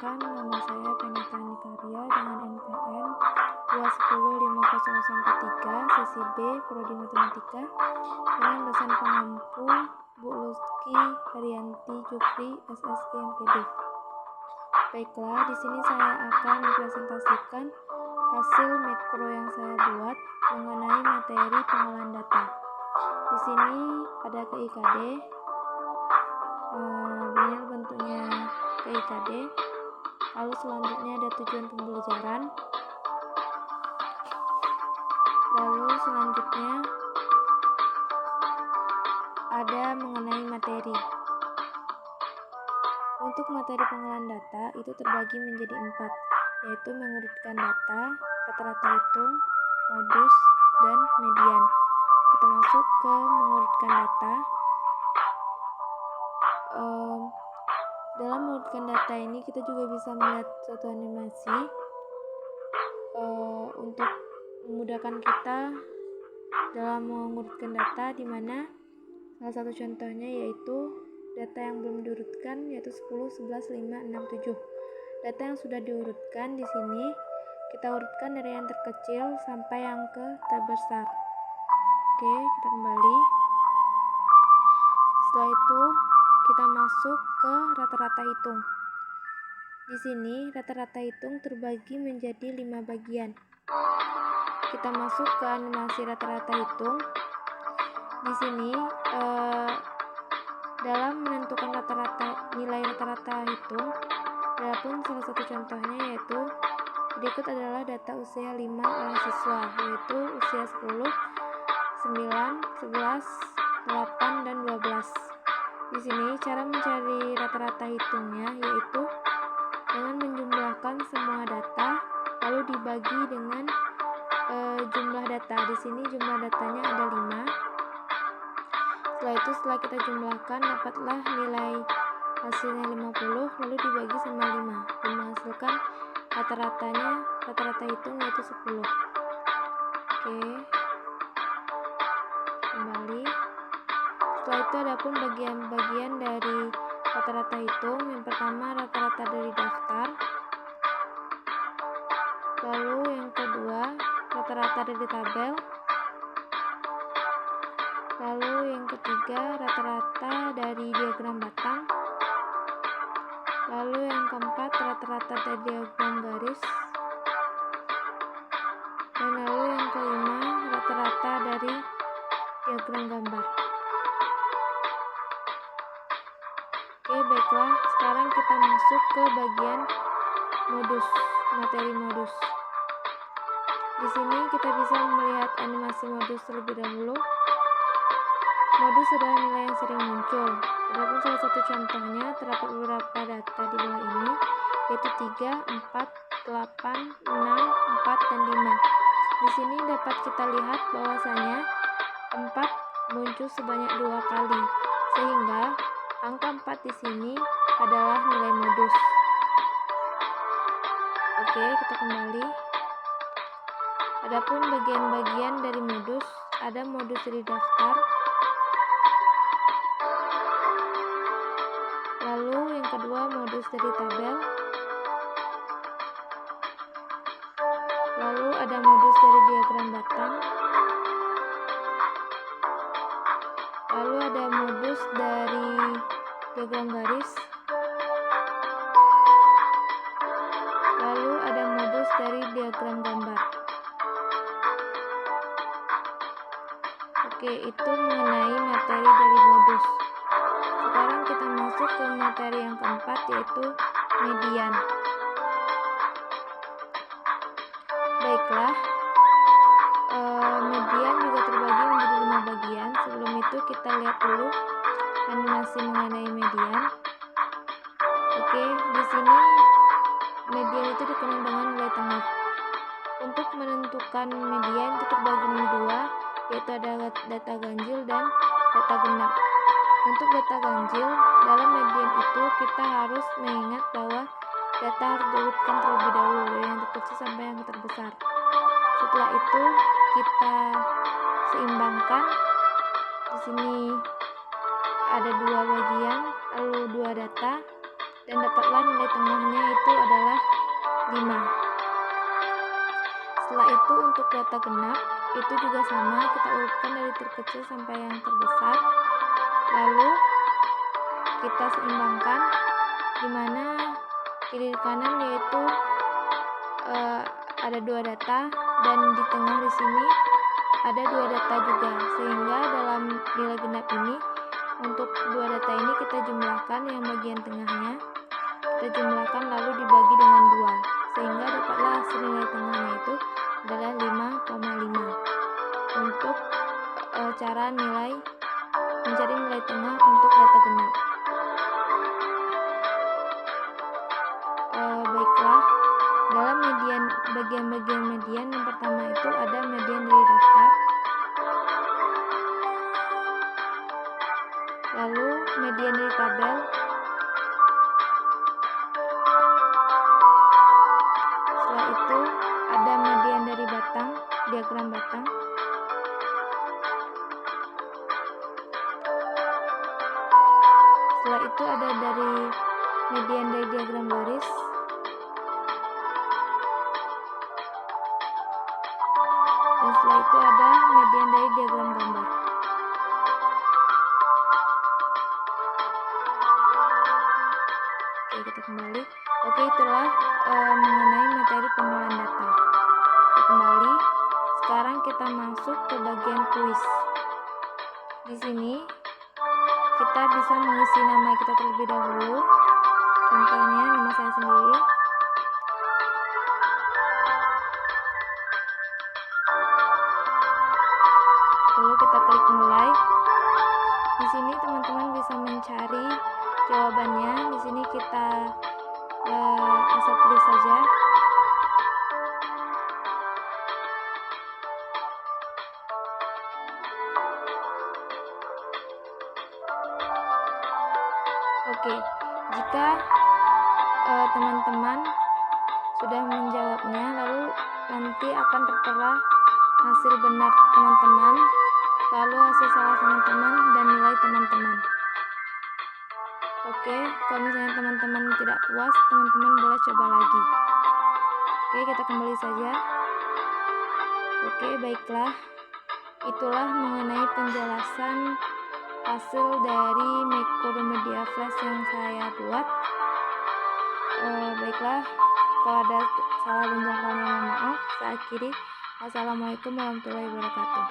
Perkenalkan, nama saya Penita Nikarya dengan NPM 2105013, sesi B, Prodi Matematika, dengan dosen pengampu Bu Lutfi Haryanti Jufri, SSI MPD. Baiklah, di sini saya akan mempresentasikan hasil makro yang saya buat mengenai materi pengolahan data. Di sini ada KIKD, begini bentuknya KIKD. Lalu selanjutnya ada tujuan pembelajaran. Lalu selanjutnya ada mengenai materi. Untuk materi pengolahan data itu terbagi menjadi 4, yaitu mengurutkan data, rata-rata hitung, modus, dan median. Kita masuk ke mengurutkan data. Dalam mengurutkan data ini kita juga bisa melihat suatu animasi untuk memudahkan kita dalam mengurutkan data, di mana salah satu contohnya yaitu data yang belum diurutkan, yaitu 10, 11, 5, 6, 7. Data yang sudah diurutkan di sini kita urutkan dari yang terkecil sampai yang ke terbesar. Oke, kita kembali. Setelah itu kita masuk ke rata-rata hitung. Di sini rata-rata hitung terbagi menjadi 5 bagian. Kita masuk ke animasi rata-rata hitung. Di sini dalam menentukan nilai rata-rata hitung, adapun salah satu contohnya yaitu berikut adalah data usia 5 oleh siswa, yaitu usia 10, 9, 11, 8, dan 12. Di sini cara mencari rata-rata hitungnya yaitu dengan menjumlahkan semua data lalu dibagi dengan jumlah data. Di sini jumlah datanya ada 5. Setelah itu setelah kita jumlahkan dapatlah nilai hasilnya 50 lalu dibagi sama 5 dan menghasilkan rata-rata hitung yaitu 10. Oke. Kembali. Setelah itu adapun bagian-bagian dari rata-rata hitung. Yang pertama rata-rata dari daftar. Lalu yang kedua rata-rata dari tabel. Lalu yang ketiga rata-rata dari diagram batang. Lalu yang keempat rata-rata dari diagram garis. Dan lalu yang kelima rata-rata dari diagram gambar. Oke, baiklah, sekarang kita masuk ke bagian modus, materi modus. Di sini kita bisa melihat animasi modus terlebih dahulu. Modus adalah nilai yang sering muncul. Adapun salah satu contohnya terdapat beberapa data di bawah ini, yaitu 3, 4, 8, 6, 4, dan 5. Di sini dapat kita lihat bahwasanya 4 muncul sebanyak 2 kali, sehingga angka 4 di sini adalah nilai modus. Oke, kita kembali. Adapun bagian-bagian dari modus, ada modus dari daftar. Lalu yang kedua modus dari tabel. Lalu ada modus dari diagram batang. Lalu ada modus dari diagram garis. Lalu ada modus dari diagram gambar. Oke, itu mengenai materi dari modus. Sekarang kita masuk ke materi yang keempat, yaitu median. Baiklah, median juga terbagi menjadi 5 bagian. Sebelum itu kita lihat dulu animasi mengenai median. Oke, di sini median itu dikenal dengan nilai tengah. Untuk menentukan median itu terbagi menjadi 2, yaitu ada data ganjil dan data genap. Untuk data ganjil, dalam median itu kita harus mengingat bahwa data harus diurutkan terlebih dahulu dari yang terkecil sampai yang terbesar. Setelah itu kita seimbangkan. Di sini ada 2 bagian, lalu 2 data. dan dapatlah nilai tengahnya itu adalah 5. Setelah itu untuk data genap itu juga sama, kita urutkan dari terkecil sampai yang terbesar, lalu kita seimbangkan, di mana kiri kanan yaitu ada 2 data dan di tengah di sini ada 2 data juga, sehingga dalam nilai genap ini untuk 2 data ini kita jumlahkan, yang bagian tengahnya kita jumlahkan lalu dibagi dengan 2, sehingga dapatlah hasil nilai tengahnya itu adalah 5,5. Untuk cara mencari nilai tengah untuk data genap. Baiklah, dalam bagian-bagian median yang pertama itu ada median dari daftar, lalu median dari tabel, setelah itu ada median dari batang, diagram batang, setelah itu ada dari median dari diagram baris, dan setelah itu ada median dari diagram gambar. Oke, kita kembali. Oke, itulah mengenai materi pengolahan data. Kita kembali. Sekarang kita masuk ke bagian kuis. Di sini kita bisa mengisi nama kita terlebih dahulu. Contohnya nama saya sendiri. Lalu kita klik mulai. Di sini teman-teman bisa mencari jawabannya. Di sini kita asal pilih saja. Oke, jika teman-teman sudah menjawabnya, lalu nanti akan tertera hasil benar teman-teman, lalu hasil salah teman-teman, dan nilai teman-teman. Oke, kalau misalnya teman-teman tidak puas, teman-teman boleh coba lagi. Oke, kita kembali saja. Oke, baiklah. Itulah mengenai penjelasan hasil dari Macromedia Flash yang saya buat. Baiklah, kalau ada salah dan jangkauannya mohon maaf. Saya akhiri. Wassalamualaikum warahmatullahi wabarakatuh.